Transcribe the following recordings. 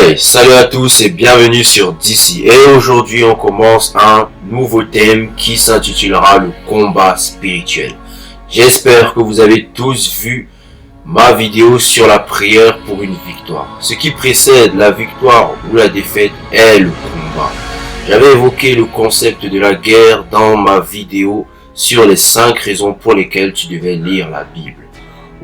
Hey, salut à tous et bienvenue sur DC. Et aujourd'hui on commence un nouveau thème qui s'intitulera le combat spirituel. J'espère que vous avez tous vu ma vidéo sur la prière pour une victoire. Ce qui précède la victoire ou la défaite est le combat. J'avais évoqué le concept de la guerre dans ma vidéo sur les 5 raisons pour lesquelles tu devais lire la Bible.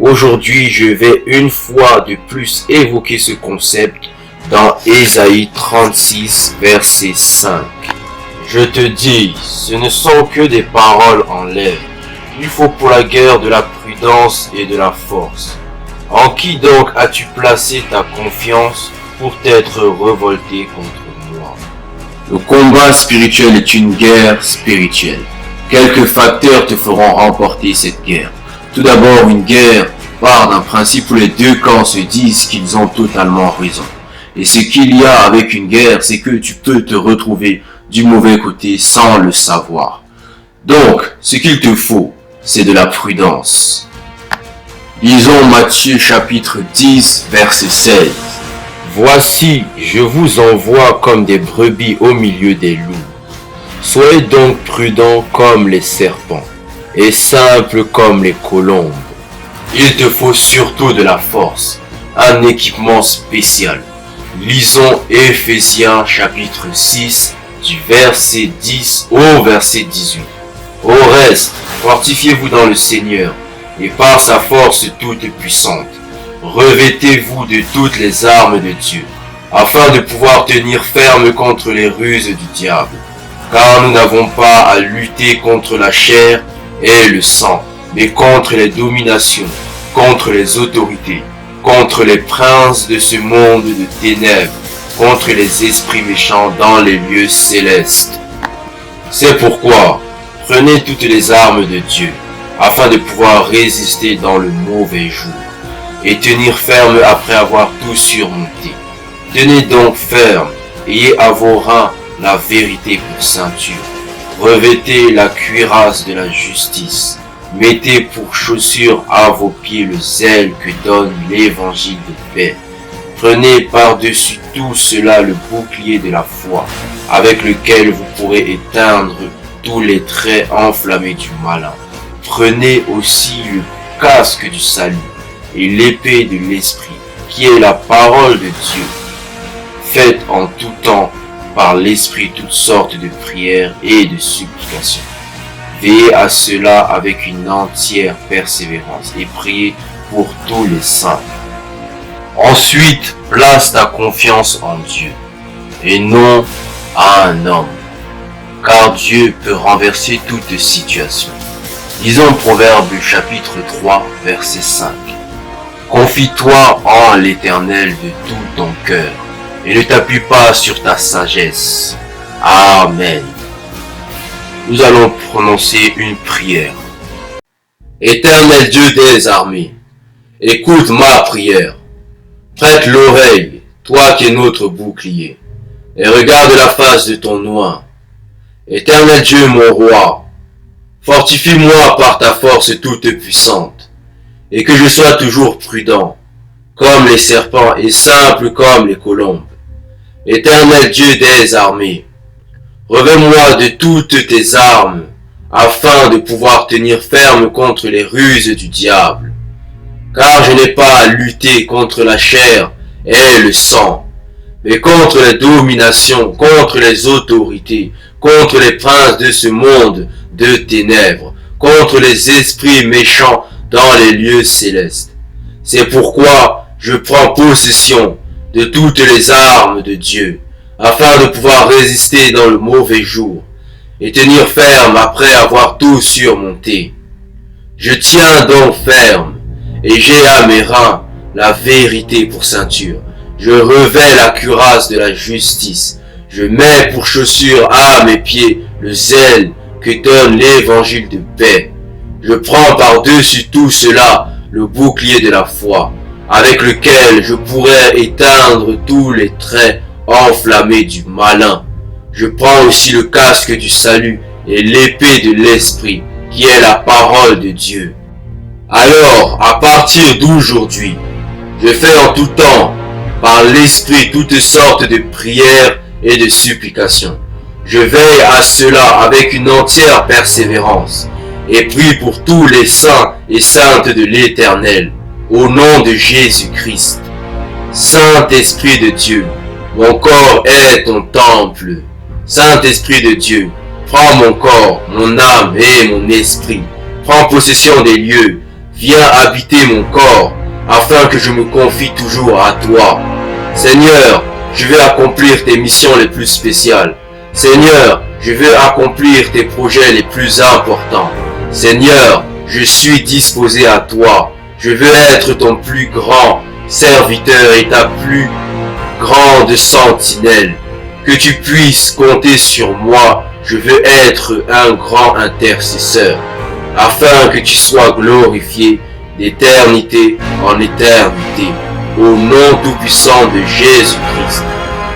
Aujourd'hui, je vais une fois de plus évoquer ce concept dans Ésaïe 36, verset 5. Je te dis, ce ne sont que des paroles en l'air. Il faut pour la guerre de la prudence et de la force. En qui donc as-tu placé ta confiance pour t'être révolté contre moi? Le combat spirituel est une guerre spirituelle. Quelques facteurs te feront remporter cette guerre. Tout d'abord, une guerre part d'un principe où les deux camps se disent qu'ils ont totalement raison. Et ce qu'il y a avec une guerre, c'est que tu peux te retrouver du mauvais côté sans le savoir. Donc, ce qu'il te faut, c'est de la prudence. Lisons Matthieu chapitre 10, verset 16. Voici, je vous envoie comme des brebis au milieu des loups. Soyez donc prudents comme les serpents et simples comme les colombes. Il te faut surtout de la force, un équipement spécial. Lisons Éphésiens chapitre 6 du verset 10 au verset 18. Au reste, fortifiez-vous dans le Seigneur et par sa force toute puissante. Revêtez-vous de toutes les armes de Dieu, afin de pouvoir tenir ferme contre les ruses du diable. Car nous n'avons pas à lutter contre la chair et le sang, mais contre les dominations, contre les autorités, contre les princes de ce monde de ténèbres, contre les esprits méchants dans les lieux célestes. C'est pourquoi, prenez toutes les armes de Dieu, afin de pouvoir résister dans le mauvais jour, et tenir ferme après avoir tout surmonté. Tenez donc ferme, ayez à vos reins la vérité pour ceinture. Revêtez la cuirasse de la justice. Mettez pour chaussure à vos pieds le zèle que donne l'évangile de paix. Prenez par-dessus tout cela le bouclier de la foi, avec lequel vous pourrez éteindre tous les traits enflammés du malin. Prenez aussi le casque du salut et l'épée de l'esprit, qui est la parole de Dieu. Faites en tout temps par l'esprit toutes sortes de prières et de supplications. Veillez à cela avec une entière persévérance et priez pour tous les saints. Ensuite, place ta confiance en Dieu et non à un homme, car Dieu peut renverser toute situation. Lisons Proverbe chapitre 3, verset 5. Confie-toi en l'Éternel de tout ton cœur et ne t'appuie pas sur ta sagesse. Amen. Nous allons prononcer une prière. Éternel Dieu des armées, écoute ma prière. Prête l'oreille, toi qui es notre bouclier, et regarde la face de ton oint. Éternel Dieu mon roi, fortifie-moi par ta force toute puissante, et que je sois toujours prudent, comme les serpents et simple comme les colombes. Éternel Dieu des armées, revêt-moi de toutes tes armes, afin de pouvoir tenir ferme contre les ruses du diable. Car je n'ai pas à lutter contre la chair et le sang, mais contre les dominations, contre les autorités, contre les princes de ce monde de ténèbres, contre les esprits méchants dans les lieux célestes. C'est pourquoi je prends possession de toutes les armes de Dieu, afin de pouvoir résister dans le mauvais jour, et tenir ferme après avoir tout surmonté. Je tiens donc ferme, et j'ai à mes reins la vérité pour ceinture. Je revêts la cuirasse de la justice. Je mets pour chaussure à mes pieds le zèle que donne l'évangile de paix. Je prends par-dessus tout cela le bouclier de la foi, avec lequel je pourrais éteindre tous les traits enflammés du malin. Je prends aussi le casque du salut et l'épée de l'esprit, qui est la parole de Dieu. Alors, à partir d'aujourd'hui, je fais en tout temps par l'Esprit toutes sortes de prières et de supplications. Je veille à cela avec une entière persévérance et prie pour tous les saints et saintes de l'Éternel, au nom de Jésus-Christ. Saint-Esprit de Dieu, mon corps est ton temple. Saint-Esprit de Dieu, prends mon corps, mon âme et mon esprit. Prends possession des lieux, viens habiter mon corps, afin que je me confie toujours à toi. Seigneur, je veux accomplir tes missions les plus spéciales. Seigneur, je veux accomplir tes projets les plus importants. Seigneur, je suis disposé à toi. Je veux être ton plus grand serviteur et ta plus grande sentinelle. Que tu puisses compter sur moi. Je veux être un grand intercesseur, afin que tu sois glorifié d'éternité en éternité, au nom tout-puissant de Jésus-Christ,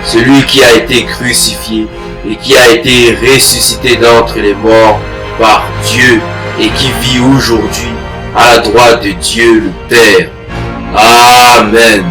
celui qui a été crucifié et qui a été ressuscité d'entre les morts par Dieu et qui vit aujourd'hui à la droite de Dieu le Père. Amen.